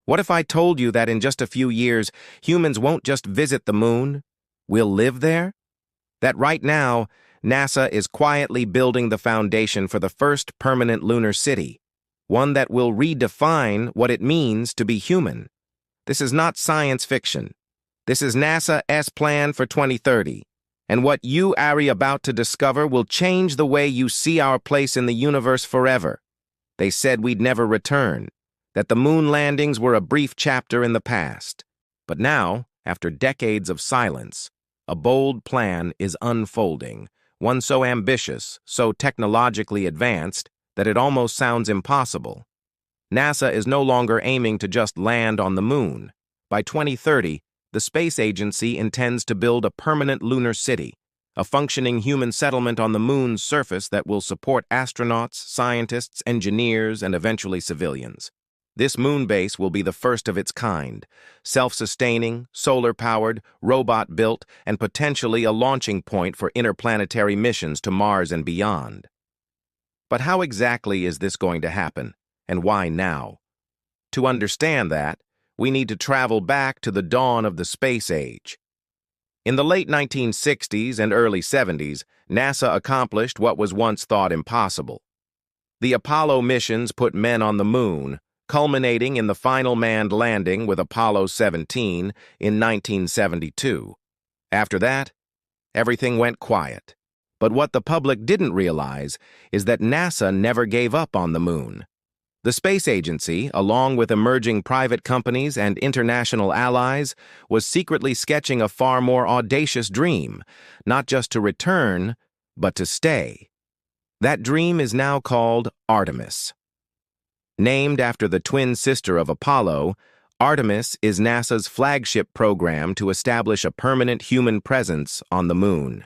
What if I told you that in just a few years, humans won't just visit the moon? We'll live there? That right now, NASA is quietly building the foundation for the first permanent lunar city, one that will redefine what it means to be human. This is not science fiction. This is NASA's plan for 2030. And what you are about to discover will change the way you see our place in the universe forever. They said we'd never return, that the moon landings were a brief chapter in the past. But now, after decades of silence, a bold plan is unfolding, one so ambitious, so technologically advanced, that it almost sounds impossible. NASA is no longer aiming to just land on the moon. By 2030, the space agency intends to build a permanent lunar city, a functioning human settlement on the moon's surface that will support astronauts, scientists, engineers, and eventually civilians. This moon base will be the first of its kind, self-sustaining, solar-powered, robot-built, and potentially a launching point for interplanetary missions to Mars and beyond. But how exactly is this going to happen, and why now? To understand that, we need to travel back to the dawn of the space age. In the late 1960s and early 70s, NASA accomplished what was once thought impossible. The Apollo missions put men on the moon, culminating in the final manned landing with Apollo 17 in 1972. After that, everything went quiet. But what the public didn't realize is that NASA never gave up on the moon. The space agency, along with emerging private companies and international allies, was secretly sketching a far more audacious dream, not just to return, but to stay. That dream is now called Artemis. Named after the twin sister of Apollo, Artemis is NASA's flagship program to establish a permanent human presence on the moon.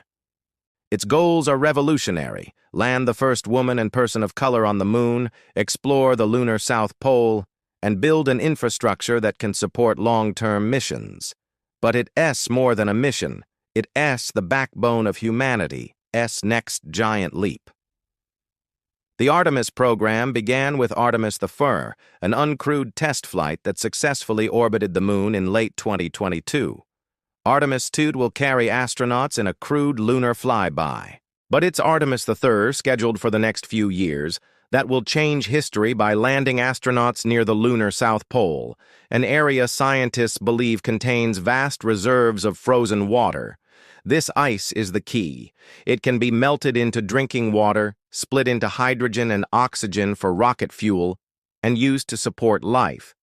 Its goals are revolutionary: land the first woman and person of color on the moon, explore the lunar South Pole, and build an infrastructure that can support long-term missions. But it's more than a mission. It's the backbone of humanity's next giant leap. The Artemis program began with Artemis I, an uncrewed test flight that successfully orbited the moon in late 2022. Artemis II will carry astronauts in a crewed lunar flyby. But it's Artemis III, scheduled for the next few years, that will change history by landing astronauts near the lunar South Pole, an area scientists believe contains vast reserves of frozen water. This ice is the key. It can be melted into drinking water, split into hydrogen and oxygen for rocket fuel, and used to support life.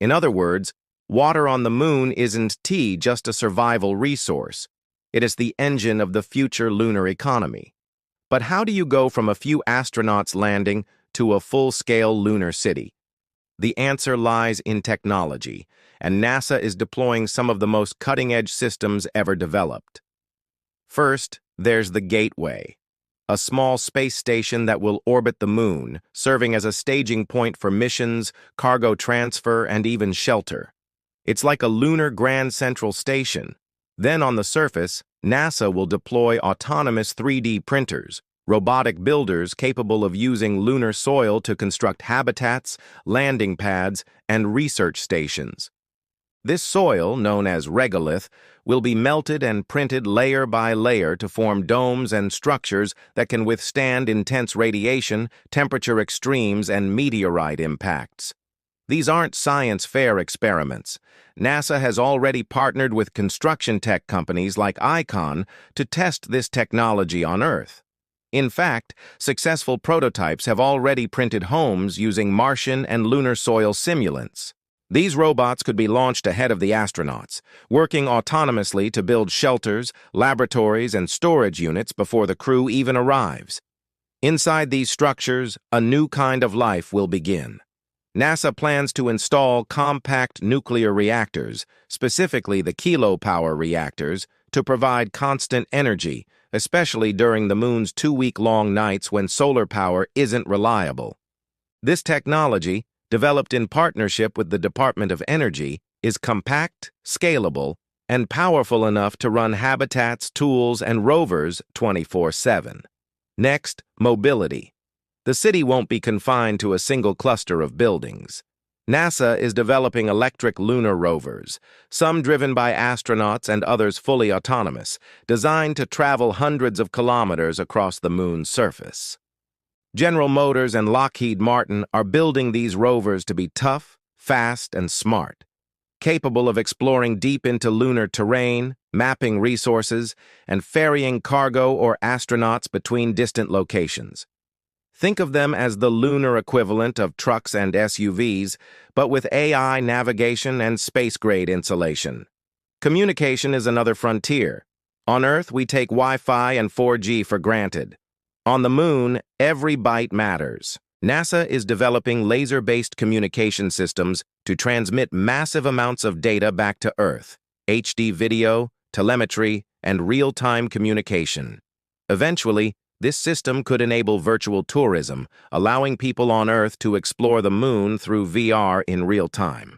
In other words, water on the moon isn't just a survival resource. It is the engine of the future lunar economy. But how do you go from a few astronauts landing to a full-scale lunar city? The answer lies in technology, and NASA is deploying some of the most cutting-edge systems ever developed. First, there's the Gateway, a small space station that will orbit the moon, serving as a staging point for missions, cargo transfer, and even shelter. It's like a lunar Grand Central Station. Then on the surface, NASA will deploy autonomous 3D printers, robotic builders capable of using lunar soil to construct habitats, landing pads, and research stations. This soil, known as regolith, will be melted and printed layer by layer to form domes and structures that can withstand intense radiation, temperature extremes, and meteorite impacts. These aren't science fair experiments. NASA has already partnered with construction tech companies like Icon to test this technology on Earth. In fact, successful prototypes have already printed homes using Martian and lunar soil simulants. These robots could be launched ahead of the astronauts, working autonomously to build shelters, laboratories, and storage units before the crew even arrives. Inside these structures, a new kind of life will begin. NASA plans to install compact nuclear reactors, specifically the kilopower reactors, to provide constant energy, especially during the moon's 2-week-long nights when solar power isn't reliable. This technology, developed in partnership with the Department of Energy, is compact, scalable, and powerful enough to run habitats, tools, and rovers 24/7. Next, mobility. The city won't be confined to a single cluster of buildings. NASA is developing electric lunar rovers, some driven by astronauts and others fully autonomous, designed to travel hundreds of kilometers across the moon's surface. General Motors and Lockheed Martin are building these rovers to be tough, fast, and smart, capable of exploring deep into lunar terrain, mapping resources, and ferrying cargo or astronauts between distant locations. Think of them as the lunar equivalent of trucks and SUVs, but with AI navigation and space-grade insulation. Communication is another frontier. On Earth, we take Wi-Fi and 4G for granted. On the moon, every byte matters. NASA is developing laser-based communication systems to transmit massive amounts of data back to Earth, HD video, telemetry, and real-time communication. Eventually, this system could enable virtual tourism, allowing people on Earth to explore the moon through VR in real time.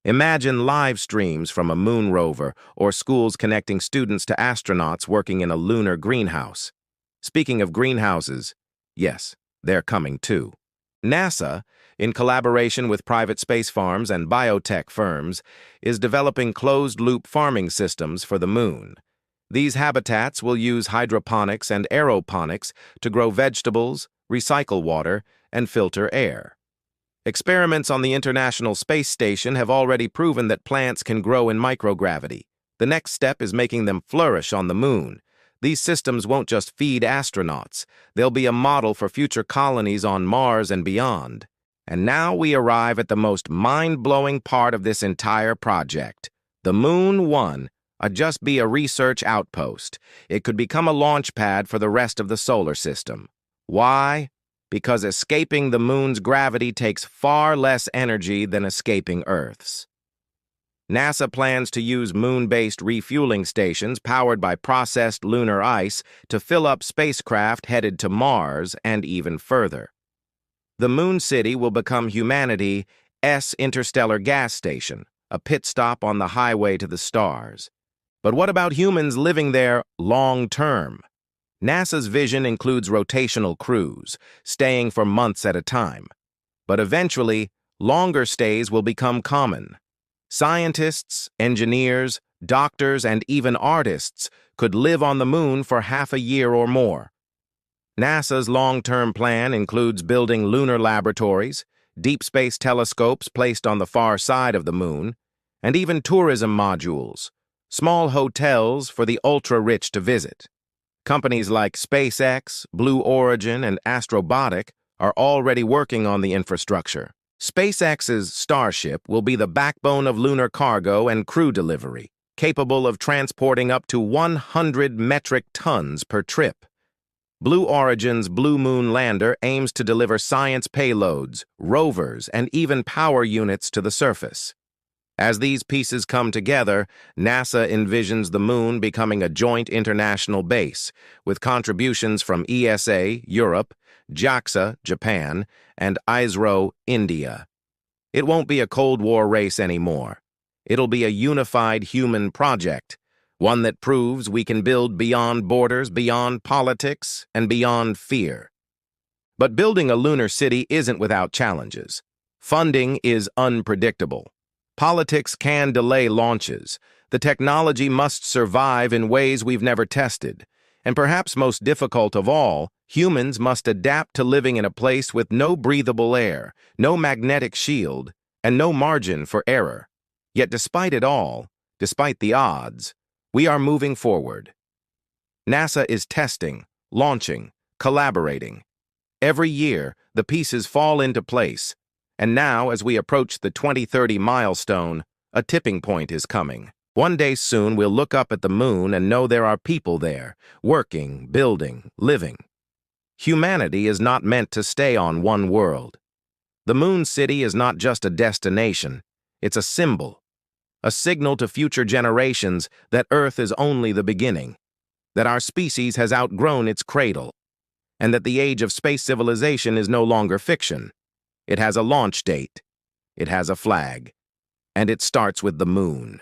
Imagine live streams from a moon rover or schools connecting students to astronauts working in a lunar greenhouse. Speaking of greenhouses, yes, they're coming too. NASA, in collaboration with private space farms and biotech firms, is developing closed-loop farming systems for the moon. These habitats will use hydroponics and aeroponics to grow vegetables, recycle water, and filter air. Experiments on the International Space Station have already proven that plants can grow in microgravity. The next step is making them flourish on the moon. These systems won't just feed astronauts. They'll be a model for future colonies on Mars and beyond. And now we arrive at the most mind-blowing part of this entire project. The Moon 1 just be a research outpost. It could become a launch pad for the rest of the solar system. Why? Because escaping the moon's gravity takes far less energy than escaping Earth's. NASA plans to use moon-based refueling stations powered by processed lunar ice to fill up spacecraft headed to Mars and even further. The Moon City will become humanity's interstellar gas station, a pit stop on the highway to the stars. But what about humans living there long-term? NASA's vision includes rotational crews, staying for months at a time. But eventually, longer stays will become common. Scientists, engineers, doctors, and even artists could live on the moon for half a year or more. NASA's long-term plan includes building lunar laboratories, deep space telescopes placed on the far side of the moon, and even tourism modules, small hotels for the ultra-rich to visit. Companies like SpaceX, Blue Origin, and robotic are already working on the infrastructure. SpaceX's Starship will be the backbone of lunar cargo and crew delivery, capable of transporting up to 100 metric tons per trip. Blue Origin's Blue Moon lander aims to deliver science payloads, rovers, and even power units to the surface. As these pieces come together, NASA envisions the moon becoming a joint international base, with contributions from ESA, Europe, JAXA, Japan, and ISRO, India. It won't be a Cold War race anymore. It'll be a unified human project, one that proves we can build beyond borders, beyond politics, and beyond fear. But building a lunar city isn't without challenges. Funding is unpredictable. Politics can delay launches. The technology must survive in ways we've never tested. And perhaps most difficult of all, humans must adapt to living in a place with no breathable air, no magnetic shield, and no margin for error. Yet despite it all, despite the odds, we are moving forward. NASA is testing, launching, collaborating. Every year, the pieces fall into place. And now, as we approach the 2030 milestone, a tipping point is coming. One day soon, we'll look up at the moon and know there are people there, working, building, living. Humanity is not meant to stay on one world. The Moon City is not just a destination, it's a symbol, a signal to future generations that Earth is only the beginning, that our species has outgrown its cradle, and that the age of space civilization is no longer fiction. It has a launch date, it has a flag, and it starts with the moon.